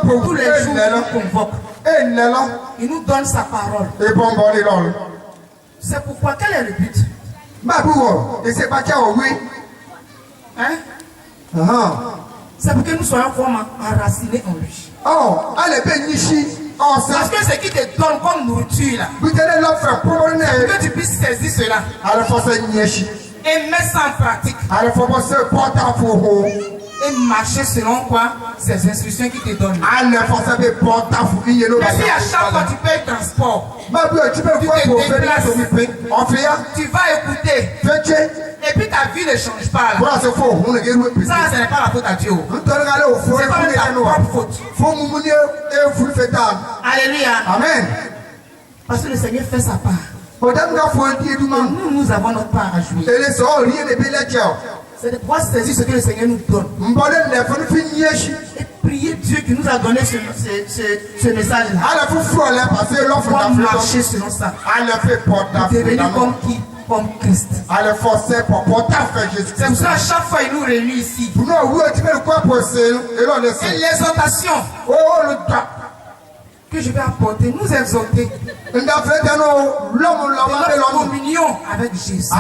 Tous les jours, il nous convoque. Il nous donne sa parole. C'est pourquoi, quel est le but? Hein? C'est pour que nous soyons enracinés en lui. Parce que ce qui te donne comme nourriture là, c'est pour que tu puisses saisir cela et mettre ça en pratique. Et marcher selon quoi? Ces instructions qui te donnent. Mais si à chaque fois tu payes le transport, tu te déplaces, tu vas écouter, et puis ta vie ne change pas là. Ça, ce n'est pas la faute à Dieu. C'est pas ta propre faute. Alléluia. Amen. Parce que le Seigneur fait sa part. Nous avons notre part à jouer. C'est de pouvoir saisir ce que le Seigneur nous donne. Et prier Dieu qui nous a donné ce message-là. Pour marcher selon ça. Devenir comme qui? Comme Christ. C'est pour ça à chaque fois il nous réunit ici. Et l'exhortation que je vais apporter, nous exhorter de notre communion avec Jésus.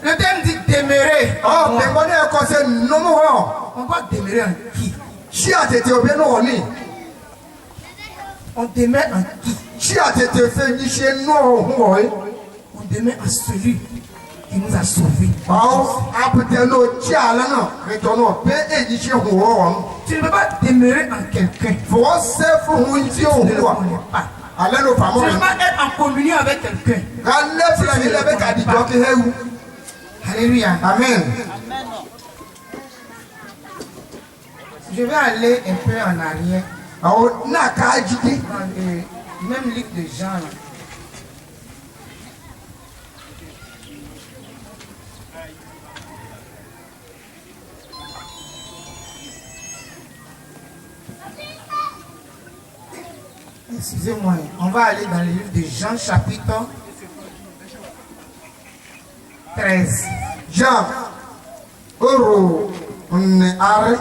Le thème dit demeurer. On doit demeurer en qui? On demeure en qui? On demeure en celui qui nous a sauvés. Tu ne peux pas demeurer en quelqu'un. Tu ne le connais pas. Tu ne peux pas être en communion avec quelqu'un. Alléluia. Amen. Je vais aller un peu en arrière. Dans le même livre de Jean. Là. Excusez-moi, on va aller dans le livre de Jean chapitre 13. Jean, Oro, Are.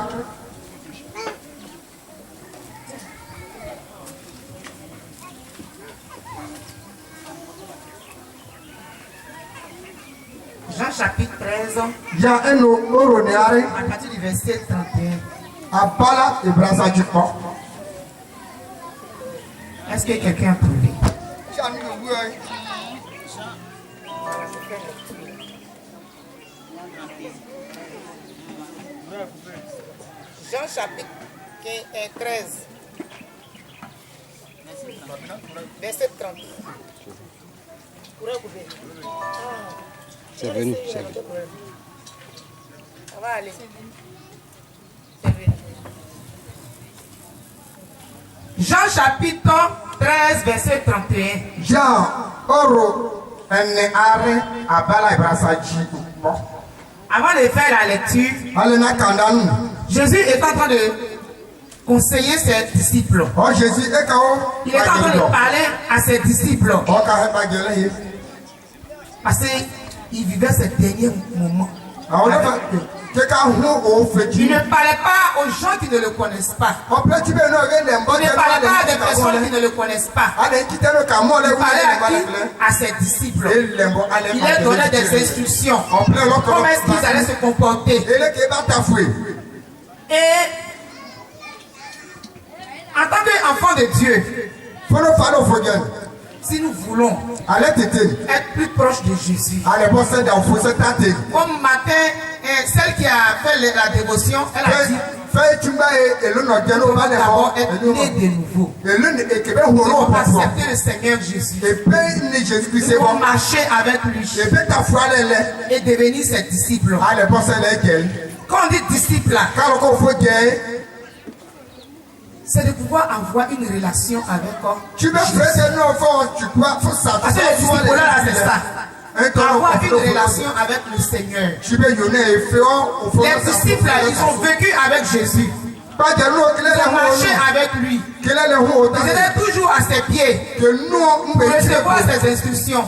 Jean chapitre 13. Jean, Oro, Are. À partir du verset 31. Abala et Brasadjiko. Est-ce que quelqu'un a trouvé? Jean chapitre 13, verset 30. C'est venu, c'est venu. On va aller. C'est venu. Jean chapitre 13, verset 31. Jean, Oro, Are, Abala et Brasadjiko. Avant de faire la lecture, Jésus est en train de conseiller ses disciples. Il est en train de parler à ses disciples. Parce qu'il vivait ces derniers moments. Il ne parlait pas aux gens qui ne le connaissent pas. Il ne parlait pas à des personnes qui ne le connaissent pas. Il parlait à qui? À ses disciples. Il leur donnait des instructions. Comment est-ce qu'ils allaient se comporter. Et en tant qu'enfant de Dieu, si nous voulons être plus proches de Jésus, comme matin, celle qui a fait la dévotion, elle a dit on va d'abord être né de nouveau. On va accepter le Seigneur Jésus. On va marcher avec lui et devenir ses disciples. Quand on dit disciple, c'est de pouvoir avoir une relation avec Jésus. Parce que les disciples là, c'est ça. Avoir une relation avec le Seigneur. Les disciples, ils ont vécu avec Jésus. ont marché avec lui. Ils étaient toujours à ses pieds pour recevoir ses instructions.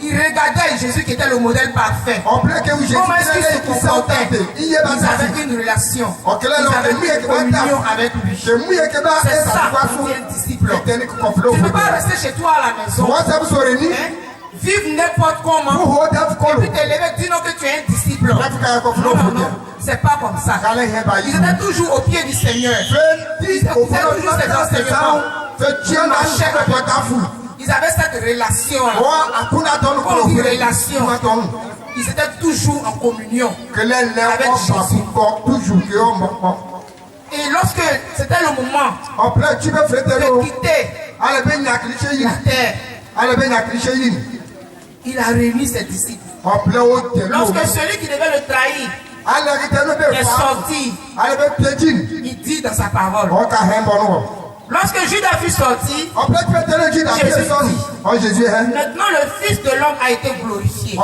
Ils regardaient Jésus qui était le modèle parfait. Comment est-ce qu'il se comportait? Ils avaient une relation. Ils avaient une communion avec lui. C'est ça pour un disciple. Tu ne peux pas rester chez toi à la maison. Vivre n'importe comment. Et puis t'élever, dis non que tu es un disciple. Non. C'est pas comme ça. Ils étaient toujours au pied du Seigneur. Ils étaient toujours ses enseignements. Ils marchaient avec lui. Ils avaient cette relation. Une relation. Ils étaient toujours en communion avec Jésus. Et lorsque c'était le moment de quitter la terre, il a réuni ses disciples. Lorsque celui qui devait le trahir est sorti, il dit dans sa parole. Lorsque Judas fut sorti, Jésus dit, maintenant le Fils de l'homme a été glorifié. Et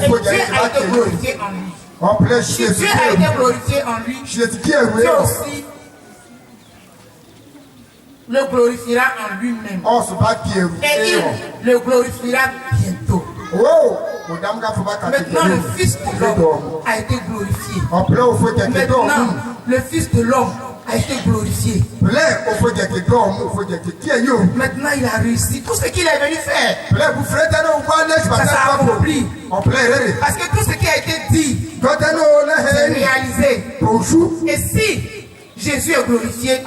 Dieu a été glorifié en lui. Si Dieu a été glorifié en lui, Dieu aussi le glorifiera en lui-même. Et il le glorifiera bientôt. Maintenant le Fils de l'homme a été glorifié. Maintenant le Fils de l'homme a été glorifié. Maintenant il a réussi tout ce qu'il est venu faire. Ça s'est accompli. Parce que tout ce qui a été dit c'est réalisé. Et si Jésus est glorifié,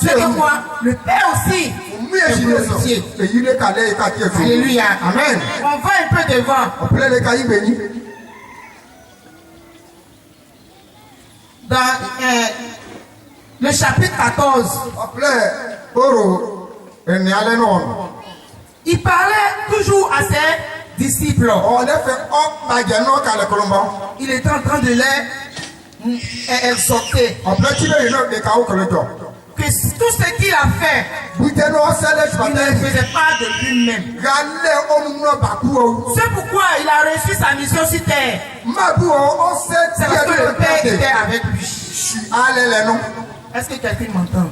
c'est que moi, le Père aussi est glorifié. Alléluia. Amen. On va un peu devant. Dans le chapitre 14, il parlait toujours à ses disciples. Il était en train de les exhorter que tout ce qu'il a fait, il ne faisait pas de lui-même. C'est pourquoi il a reçu sa mission sur terre. C'est parce que le Père était avec lui. Est-ce que quelqu'un m'entend?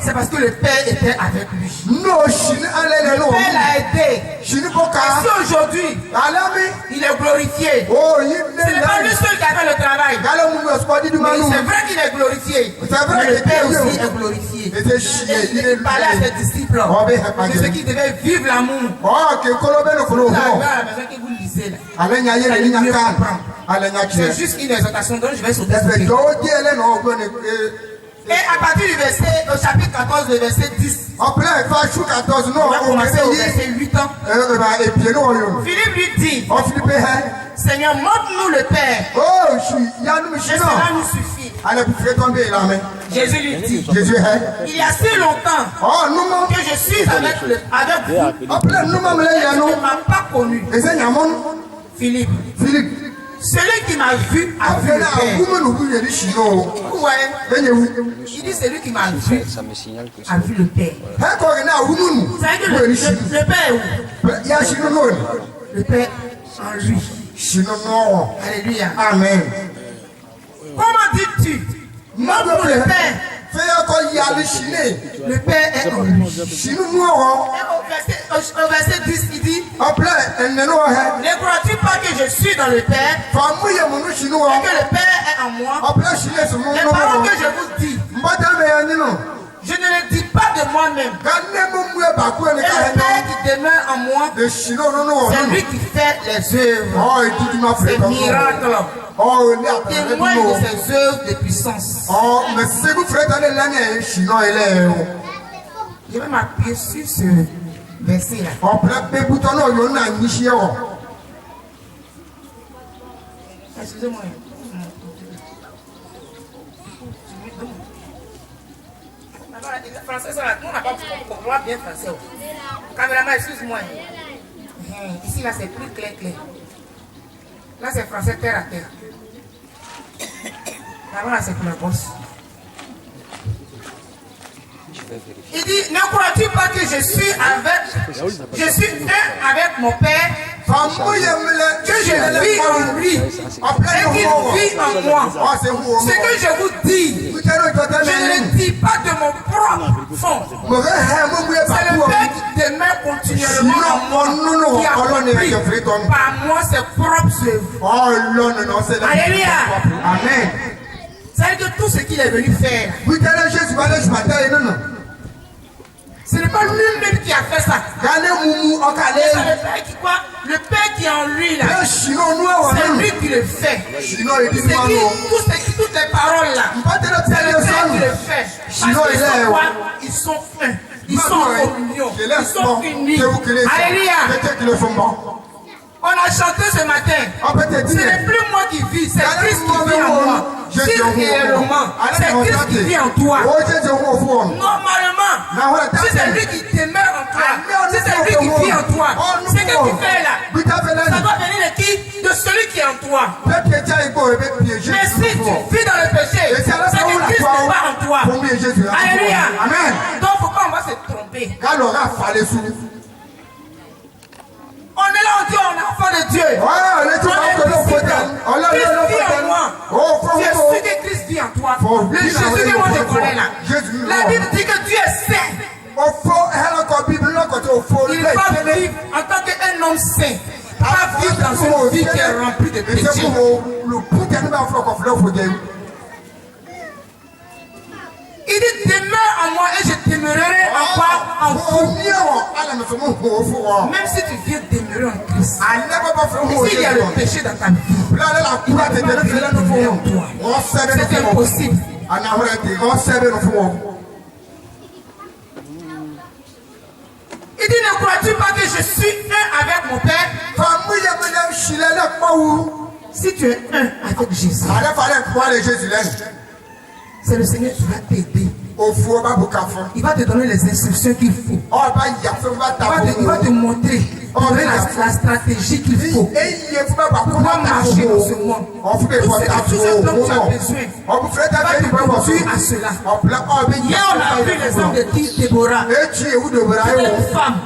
C'est parce que le Père était avec lui. Le Père l'a aidé. Et si aujourd'hui, il est glorifié, ce n'est pas lui seul qui a fait le travail. Mais c'est vrai qu'il est glorifié. Mais le Père aussi est glorifié. Et il parlait à ses disciples de ceux qui devaient vivre l'amour. Vous arrivez à la maison que vous lisez là. C'est juste une exhortation, donc je vais sauter. Et à partir du verset, au chapitre 14, le verset 10, on va commencer au verset 8 ans. Philippe lui dit, Seigneur, montre-nous le Père. Et cela nous suffit. Jésus lui dit, il y a si longtemps que je suis avec vous, et tu ne m'as pas connu. Philippe. Celui qui m'a vu a vu le Père. Il dit celui qui m'a vu a vu le Père. Vous savez que le Père est où? Le Père en lui. Alléluia. Amen. Comment dis-tu? Montre le Père. Le Père est en lui. Au verset 10, il dit, ne crois-tu pas que je suis dans le Père et que le Père est en moi? Les paroles que je vous dis, je ne les dis pas de moi-même. Et le Père qui demeure en moi, c'est lui qui fait les œuvres, ces miracles. Témoigne de ses œuvres de puissance. Je vais m'appuyer sur ce verset-là. Excusez-moi. Français, nous n'a pas compris bien français. Caméraman, excuse-moi. Ici, là, c'est plus clair. Là, c'est français terre à terre. Là, c'est pour le boss. Il dit, ne crois-tu pas que je suis un avec mon Père? que je vis en lui et qu'il vit en moi. Ce que je vous dis, je ne le dis pas de mon propre fond. C'est le Père qui demeure continuellement en moi, qui a compris par moi ses propres œuvres. Alléluia. Amen. C'est-à-dire que tout ce qu'il est venu faire, ce n'est pas lui-même qui a fait ça. C'est le Père qui quoi? Le Père qui est en lui là. C'est lui qui le fait. Toutes les paroles là, c'est le Père qui le fait. Parce qu'ils sont quoi? Ils sont un. Ils sont en communion. Ils sont unis. Alléluia. On a chanté ce matin. Ce n'est plus moi qui vis, c'est Christ qui vit en moi. Si réellement, c'est Christ qui vit en toi. Normalement, si c'est lui qui demeure en toi, si c'est lui qui vit en toi, ce que tu fais là, ça doit venir de qui? De celui qui est en toi. Mais si tu vis dans le péché, c'est que Christ n'est pas en toi. Alléluia. Amen. Donc pourquoi on va se tromper? On est là, on dit on est enfant de Dieu. On est disciple. Christ vit en moi. Tu es sûr que Christ vit en toi. Le Jésus que moi je connais là. La Bible dit que Dieu est saint. Il va vivre en tant qu'un homme saint. Pas vivre dans une vie qui est remplie de péché. Il dit demeure en moi et je demeurerai en quoi? En vous. Même si tu viens demeurer en Christ, s'il y a le péché dans ta vie, il va pas demeurer en toi. C'est impossible. Il dit ne crois-tu pas que je suis un avec mon Père? Si tu es un avec Jésus, c'est le Seigneur qui va t'aider. Il va te donner les instructions qu'il faut. Il va te montrer la stratégie qu'il faut pour pouvoir marcher dans ce monde. Tout ce dont tu as besoin, il va te conduire à cela. Hier, on a vu l'exemple de Déborah. C'était une femme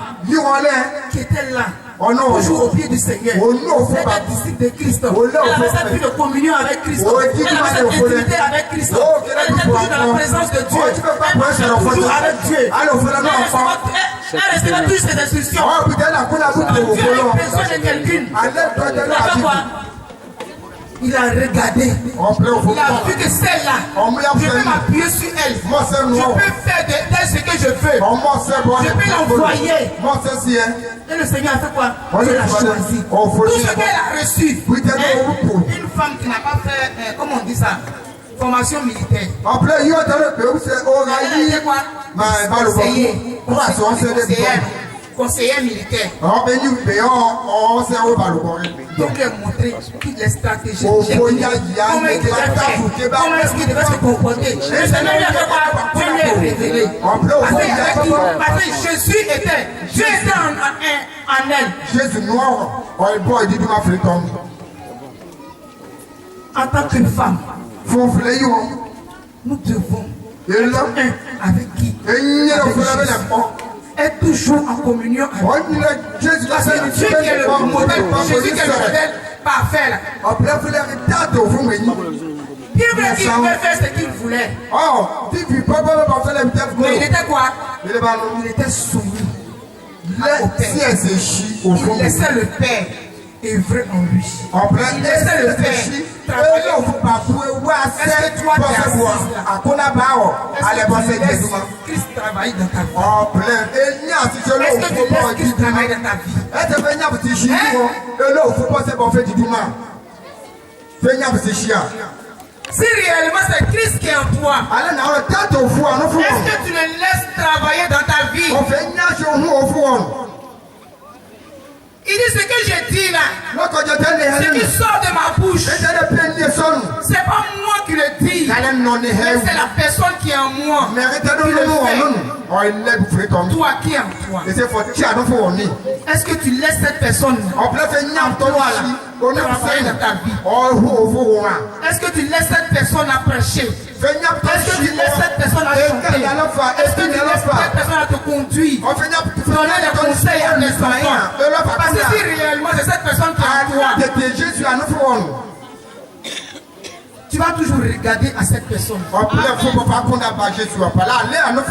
qui était là. Toujours au pied du Seigneur. C'était disciple de Christ. Elle avait cette vie de communion avec Christ. Elle avait cette intimité avec Christ. Elle était toujours dans la présence de Dieu. Elle marchait toujours avec Dieu. Elle recevait toujours ses instructions. Dieu avait besoin de quelqu'un. Il a regardé. Il a vu que celle-là, je peux m'appuyer sur elle. Je peux faire d'elle ce que je veux. Je peux l'envoyer. Et le Seigneur a fait quoi? Il l'a choisi. Tout ce qu'elle a reçu. Une femme qui n'a pas fait, comment on dit ça? Formation militaire. Elle était quoi? Conseiller militaire. Donc il a montré toutes les stratégies. Comment est-ce qu'il devait se comporter? Le Seigneur lui a fait quoi? Dieu lui a révélé. Parce que Jésus était, Dieu était en elle. En tant qu'une femme, nous devons être un avec qui? Être toujours en communion avec Jésus. Jésus qui est le modèle, Jésus qui est le modèle parfait là. Il voulait faire ce qu'il voulait. Mais il était quoi? Il était soumis. Il laissait le Père œuvrer en lui. Il laissait le Père travailler. Est-ce que toi tu as Christ travaille dans ta vie? Est-ce que tu laisses Christ travailler dans ta vie? Si réellement c'est Christ qui est en toi, est-ce que tu le laisses travailler dans ta vie? Il dit ce que je dis là, ce qui sort de ma bouche, c'est pas moi qui le dis, c'est la personne qui est en moi qui le fait. Toi qui est en toi. Est-ce que tu laisses cette personne en toi là travailler dans ta vie? Est-ce que tu laisses cette personne à prêcher? Est-ce que tu laisses cette personne à chanter? Est-ce que tu laisses cette personne à te conduire? Donner des conseils à tes enfants? Parce que si réellement c'est cette personne qui est en toi, tu vas toujours regarder à cette personne.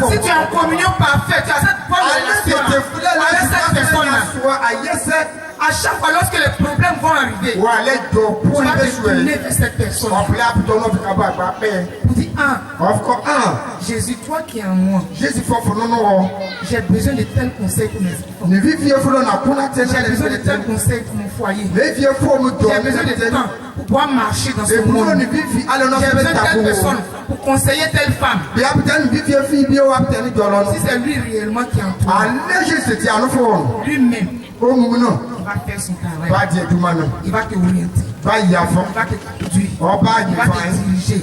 Si tu es en communion parfaite, tu as cette bonne relation avec cette personne-là. À chaque fois, lorsque les problèmes vont arriver, tu vas te tourner vers cette personne. Pour dire, Jésus, toi qui es en moi, j'ai besoin de tels conseils pour mes enfants. J'ai besoin de tels conseils pour mon foyer. J'ai besoin de temps pour pouvoir marcher dans ce monde. J'ai besoin de telle personne pour conseiller telle femme. Si c'est lui réellement qui est en toi, lui-même, il va faire son travail. Il va te orienter. Il va te conduire. Il va te diriger.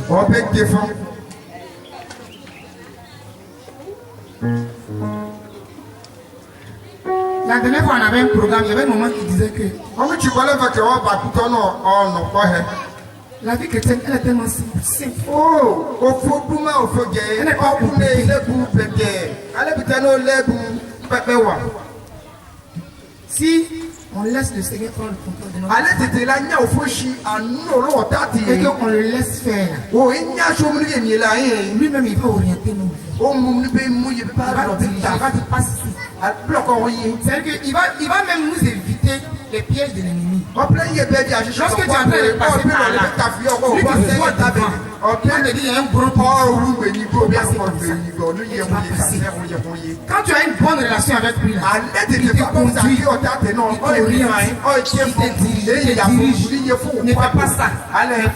La dernière fois, on avait un programme. Il y avait un moment qui disait que la vie chrétienne, elle est tellement simple. Elle n'est pas si on laisse le Seigneur prendre le contrôle de notre vie et qu'on le laisse faire, lui-même il va orienter nos vies. Il va te passer. C'est-à-dire qu'il va même nous éviter les pièges de l'ennemi. Lorsque tu es en train de passer par là, lui qui te voit devant, quand te dit il y a un gros trou, quand tu as une bonne relation avec lui, là, il te conduit, il te dirige. Ne fais pas ça,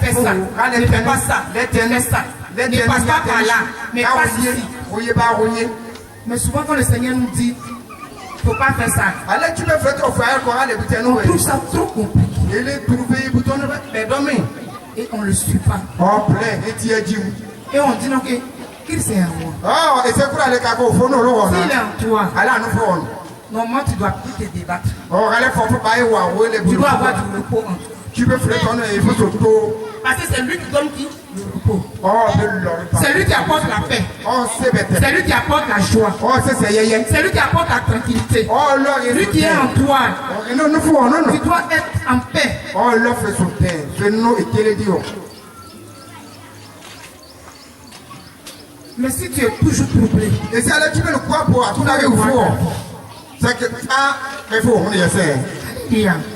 fais ça, ne fais pas ça, fais ça. Ne passe pas par là, mais passe ici. Mais souvent quand le Seigneur nous dit, il ne faut pas faire ça, on trouve ça trop compliqué. Et on ne le suit pas. Et on dit non, qu'il c'est en moi. S'il est en toi, normalement tu dois plus te débattre. Tu dois avoir du repos en toi. Tu peux faire ton parce que c'est lui qui donne qui? Le repos. C'est lui qui apporte la paix. C'est lui qui apporte la joie. C'est lui qui apporte la tranquillité. Lui qui est en toi. Tu dois être en paix. Mais si tu es toujours troublé, c'est que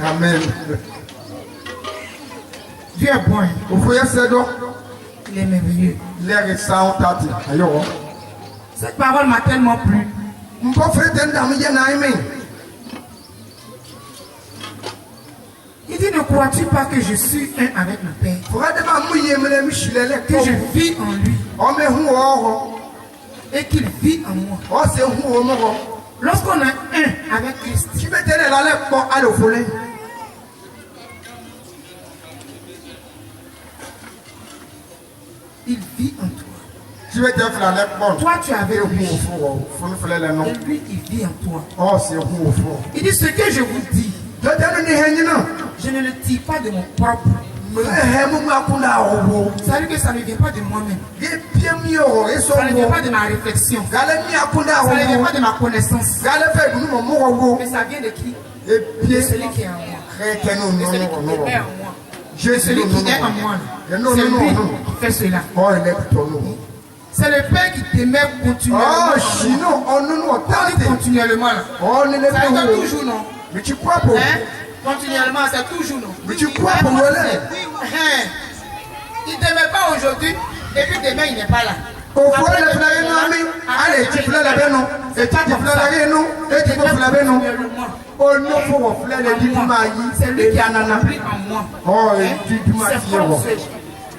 amen. Dieu est bon. Il est merveilleux. Cette parole m'a tellement plu. Il dit, ne crois-tu pas que je suis un avec le Père? Que je vis en lui. Et qu'il vit en moi. Lorsqu'on est un avec Christ, il vit en toi. Toi, tu avais lui. Et lui, il vit en toi. Il dit, ce que je vous dis, je ne le dis pas de mon propre. Ça veut dire que ça ne vient pas de moi-même. Ça ne vient pas de ma réflexion. Ça ne vient pas de ma connaissance. Mais ça vient de qui? De celui qui est en moi. De celui qui est en moi. De celui qui est en moi. C'est lui qui fait cela. C'est le Père qui t'aimait continuellement. Continuellement. Ça veut dire toujours non. Mais tu crois pour continuellement, c'est toujours non. Mais tu crois pour moi là? Il ne t'aimait pas aujourd'hui, et puis demain il n'est pas là. C'est lui qui a appris en moi.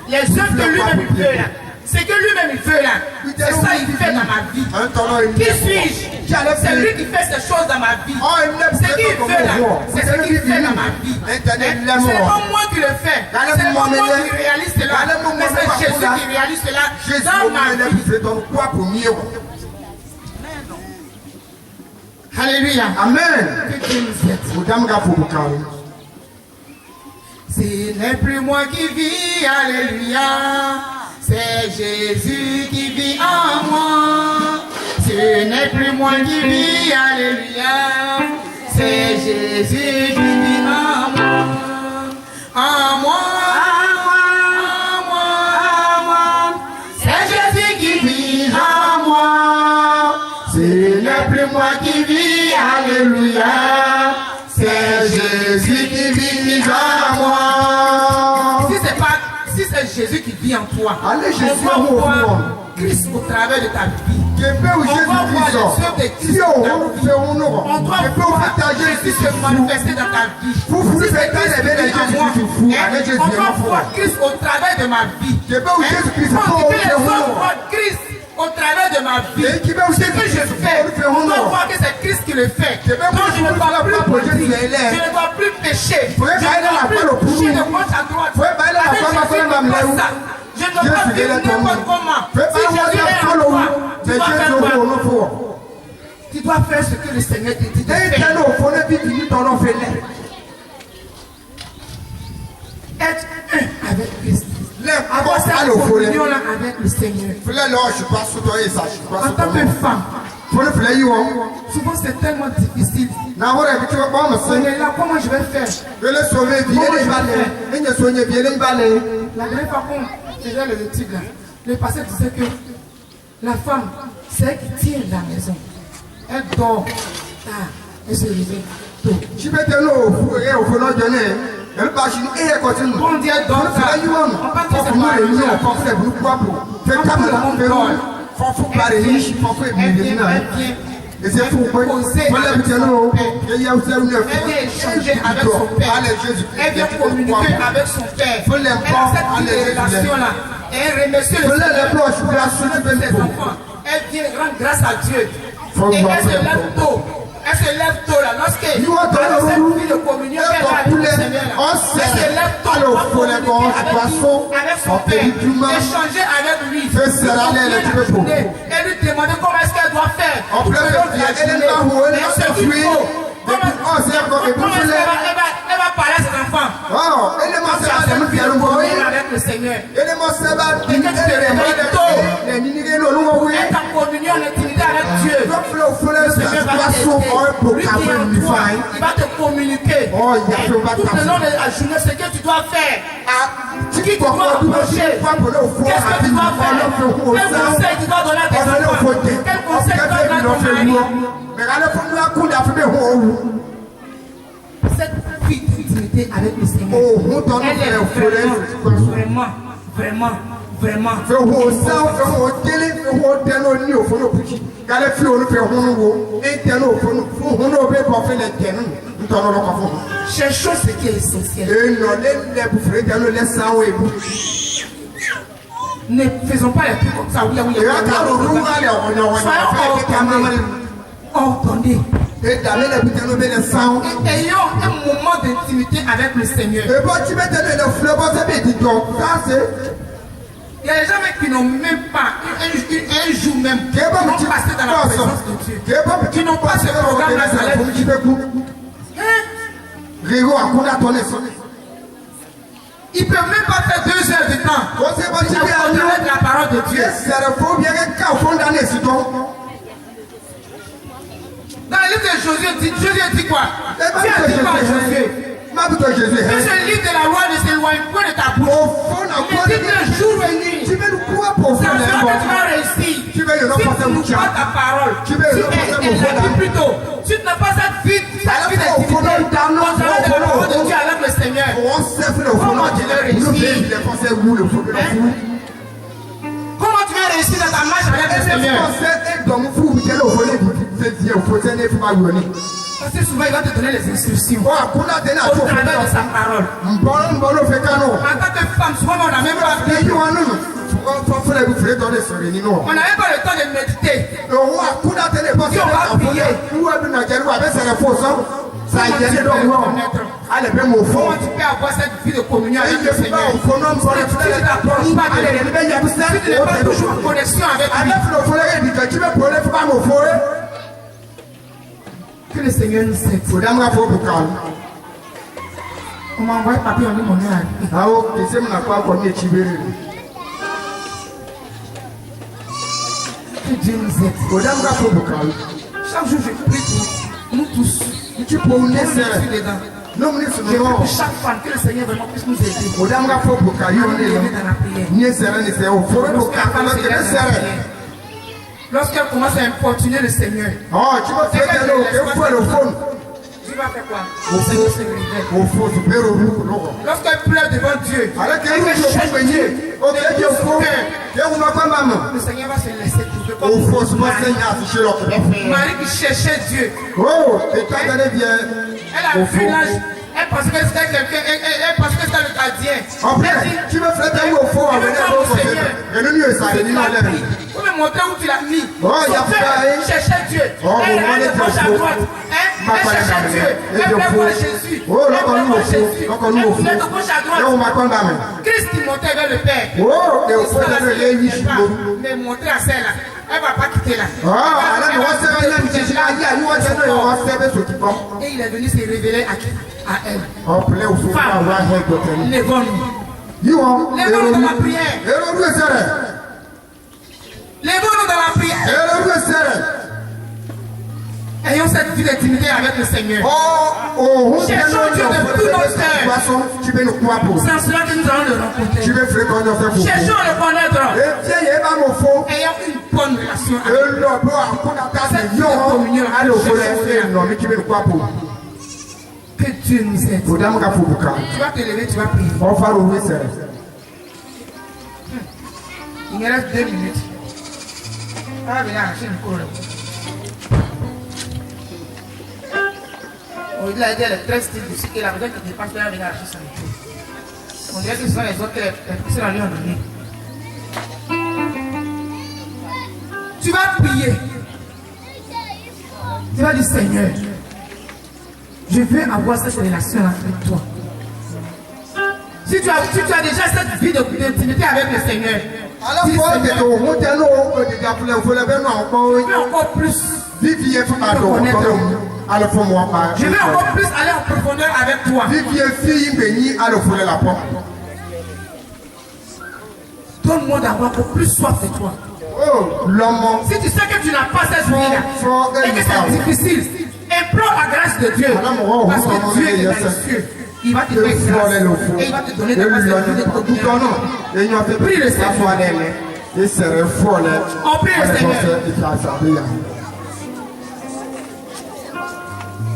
Les œuvres que lui-même il fait là. C'est que lui-même il fait là. C'est ça qu'il fait dans ma vie. Qui suis-je? C'est lui qui fait ces choses dans ma vie. C'est qui il fait là. C'est ce qu'il fait dans ma vie. C'est pas moi qui le fais. C'est pas moi qui réalise cela. Mais c'est Jésus qui réalise cela dans ma vie. Alléluia. Amen. Que Dieu nous aide. Ce n'est plus moi qui vis, alléluia. C'est Jésus qui vit en moi. Ce n'est plus moi qui vis, alléluia. C'est Jésus qui vit en moi. En moi. En moi. En moi. C'est Jésus qui vit en moi. Ce n'est plus moi qui vis, alléluia. C'est Jésus qui vit en moi. Si c'est Jésus qui vit en toi, on va voir Christ au travers de ta vie. On va voir les œuvres de Christ dans ta vie. On doit voir Jésus se manifester dans ta vie. Si c'est Christ qui vit en moi, on va voir Christ au travers de ma vie. Quand les autres voient Christ au travers de ma vie, ce que je fais, on doit voir que c'est Christ qui le fait. Donc je ne dois plus politique, je ne dois plus pécher, je ne dois plus bouger de gauche à droite. Je ne dois pas vivre n'importe comment. Si Jésus est en toi, tu dois faire quoi? Tu dois faire ce que le Seigneur te dit de faire. Être un avec Christ. Avoir cette communion là avec le Seigneur. En tant que femme, souvent c'est tellement difficile. On est là, comment je vais faire? La dernière fois qu'on faisait les études là, le pasteur disait que la femme, c'est elle qui tient la maison. Elle dort tard, elle se réveille tôt. On dit elle dort tard. On parle que c'est pas réveillé la force. Elle vient poser avec son père. Elle vient échanger avec son père. Elle vient communiquer avec son père. Elle a cette relation-là. Elle remercie le Seigneur de ses enfants. Elle vient rendre grâce à Dieu. Et elle se lève tôt. Elle se lève tôt là. Lorsqu'elle a cette vie de communion qu'elle a avec le Seigneur, elle se lève tôt pour communiquer avec son père. Échanger avec lui. Et lui demander comment est-ce qu'elle doit faire. Elle va parler à ses enfants. Avec le Seigneur. Et que tu te réveilles tôt. Et ta communion, l'intimité avec Dieu. Le Seigneur va t'aider. Lui qui est en toi, il va te communiquer. Tout le long de la journée, ce que tu dois faire. Qui tu dois approcher. Qu'est-ce que tu dois faire? Quel conseil tu dois donner à tes enfants? Quel conseil tu dois donner à ton mari? Cette vie d'intimité avec le Seigneur, elle est vraiment. Cherchons ce qui est essentiel. Ne faisons pas les trucs comme ça. Soyons ordonnés. Ayons un moment d'intimité avec le Seigneur. Il y a des gens qui n'ont même pas un jour même, qui n'ont passé dans la présence de Dieu, qui n'ont pas ce programme là dans leur vie. Ils ne peuvent même pas faire 2 heures de temps avec la parole de Dieu. Dans le livre de Josué dit quoi? Dieu a dit quoi à Josué? Que ce livre de la loi ne s'éloigne point de ta bouche. Il dit que jour et nuit, c'est ça que tu vas réussir. Si tu n'as pas ta parole, si elle l'a dit plus tôt, si tu n'as pas cette vie d'activité, concernant la parole de Dieu avec le Seigneur, comment tu vas réussir? Comment tu vas réussir dans ta marche avec le Seigneur? Parce que souvent il va te donner les instructions au travers de sa parole. En tant que femme, souvent on n'a même pas le temps de méditer. Si on va prier, Comment tu peux avoir cette vie de communion avec le Seigneur? Si tu ne t'approches pas de lui, si tu n'es pas toujours en connexion avec lui, que le Seigneur nous aide. On m'a envoyé papier, on dit mon nom. Que Dieu nous aide. Chaque jour, je prie pour nous tous. Pour nous dedans. Je prie pour chaque femme que le Seigneur vraiment puisse nous aider. Nous lever dans la prière. Lorsqu'elle commence à importuner le Seigneur, tu vas faire quoi? Le Seigneur se révèle. Lorsqu'elle pleure devant Dieu, elle va chercher Dieu. Le Seigneur va se laisser trouver comme Marie qui cherchait Dieu. Elle a vu l'âge. Elle pensait que c'était quelqu'un. Elle pensait que c'était le gardien. Tu veux faire au fond avec Vous me montrez où tu l'as mis. Elle cherchait Dieu. Elle allait de gauche à droite. Elle cherchait Dieu. Elle voulait voir Jésus. Elle voulait voir Jésus. Elle voulait de gauche à droite. Christ qui montait vers le Père. Mais montrer à celle-là. Elle ne va pas quitter là. Et il est venu se révéler à elle. Femme, lèvons-nous. Lèvons-nous dans la prière. Lèvons-nous dans la prière. Ayons cette vie d'intimité avec le Seigneur. Cherchons Dieu de tout notre cœur. Sans cela que nous allons le rencontrer. Cherchons le connaître. Ayons une bonne relation avec lui. Cette vie de communion avec le Seigneur. Que Dieu nous aide. Tu vas te lever, tu vas prier. Il me reste 2 minutes. On va venir arracher le corps. On dit la idée, elle est très style ici, et la personne qui dépasse, elle va venir arracher son étoile. On dirait que ce sont les autres, les personnes lui ont donné. Tu vas prier. Tu vas dire, Seigneur, je veux avoir cette relation avec toi. Si tu as déjà cette vie d'intimité avec le Seigneur, je veux encore plus. Je veux encore plus aller en profondeur avec toi. Donne-moi d'avoir encore plus soif de toi. Si tu sais que tu n'as pas cette vie-là et que c'est difficile, implore la grâce de Dieu. Parce que Dieu est dans les cieux. Il va te faire grâce et il va te donner de la grâce de prie le Seigneur. On prie le Seigneur.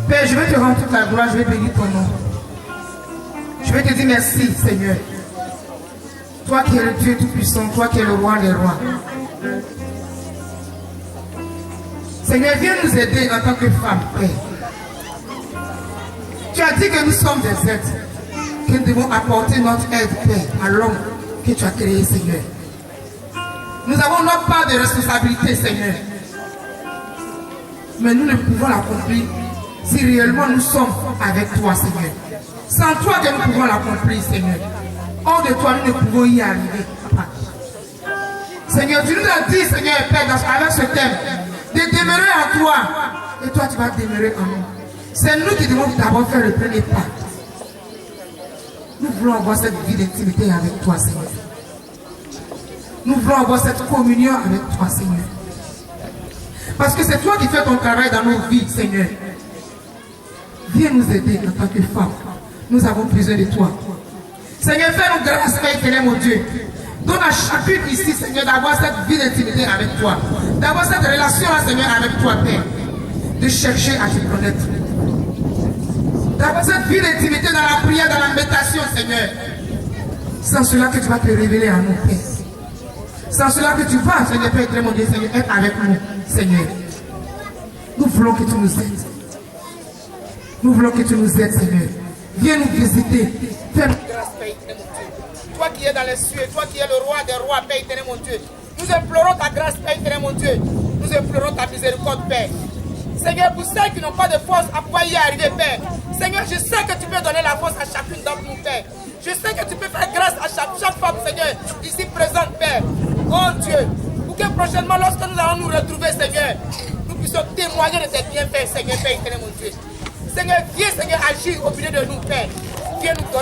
Père, je vais te rendre toute la gloire, je vais bénir ton nom. Je vais te dire merci, Seigneur. Toi qui es le Dieu Tout-Puissant, toi qui es le roi des rois. Seigneur, viens nous aider en tant que femme, Père. Tu as dit que nous sommes des êtres, que nous devons apporter notre aide, Père, à l'homme que tu as créé, Seigneur. Nous avons notre part de responsabilité, Seigneur. Mais nous ne pouvons l'accomplir si réellement nous sommes avec toi, Seigneur. Sans toi que nous pouvons l'accomplir, Seigneur. Hors de toi, nous ne pouvons y arriver, Papa. Seigneur, tu nous as dit, Seigneur et Père, avec ce thème, de demeurer en toi. Et toi, tu vas demeurer en nous. C'est nous qui devons d'abord faire le premier pas. Nous voulons avoir cette vie d'intimité avec toi, Seigneur. Nous voulons avoir cette communion avec toi, Seigneur. Parce que c'est toi qui fais ton travail dans nos vies, Seigneur. Viens nous aider en tant que femme. Nous avons besoin de toi. Seigneur, fais-nous grâce, Père éternel, mon Dieu. Donne à chacune ici, Seigneur, d'avoir cette vie d'intimité avec toi. D'avoir cette relation, Seigneur, avec toi, Père. De chercher à te connaître. D'avoir cette vie d'intimité dans la prière, dans la méditation, Seigneur. Sans cela que tu vas te révéler à nous, Père. Sans cela que tu vas, Seigneur, Père éternel, mon Dieu, Seigneur, être avec nous, Seigneur. Nous voulons que tu nous aides. Nous voulons que tu nous aides, Seigneur. Viens nous visiter. Fais-nous grâce, Père éternel, mon Dieu. Toi qui es dans les cieux, toi qui es le roi des rois, Père éternel, mon Dieu. Nous implorons ta grâce, Père éternel, mon Dieu. Nous implorons ta miséricorde, Père. Seigneur, pour ceux qui n'ont pas de force à pouvoir y arriver, Père. Seigneur, je sais que tu peux donner la force à chacune d'entre nous, Père. Je sais que tu peux faire grâce à chaque femme, Seigneur, ici présente, Père. Oh Dieu, pour que prochainement, lorsque nous allons nous retrouver, Seigneur, nous puissions témoigner de tes bienfaits, Seigneur, Père éternel, mon Dieu. Seigneur, viens, Seigneur, agir au milieu de nous, Père. Viens nous donner.